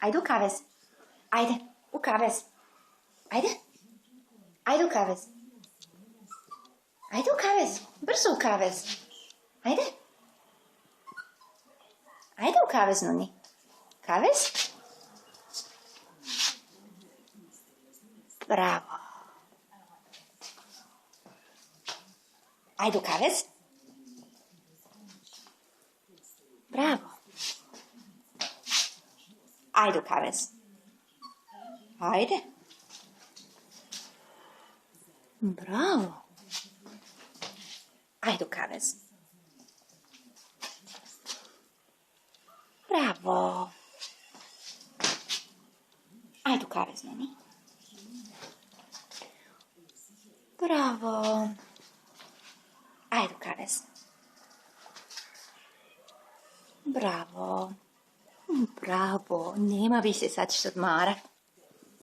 Ajde u kavez. Ajde, u kavez. Ajde. Ajde u kavez. Ajde u kavez. Brzo u kavez. Ajde. Ajde u kavez, Nuni. Kavez. Bravo. Ajde u kavez. Bravo. Ajde u kavez. Ajde. Bravo. Ajde u kavez. Bravo. Ajde u kavez, Nuni. Bravo. Ajde u kavez. Bravo. Bravo. Nema više, sad ćeš odmarat.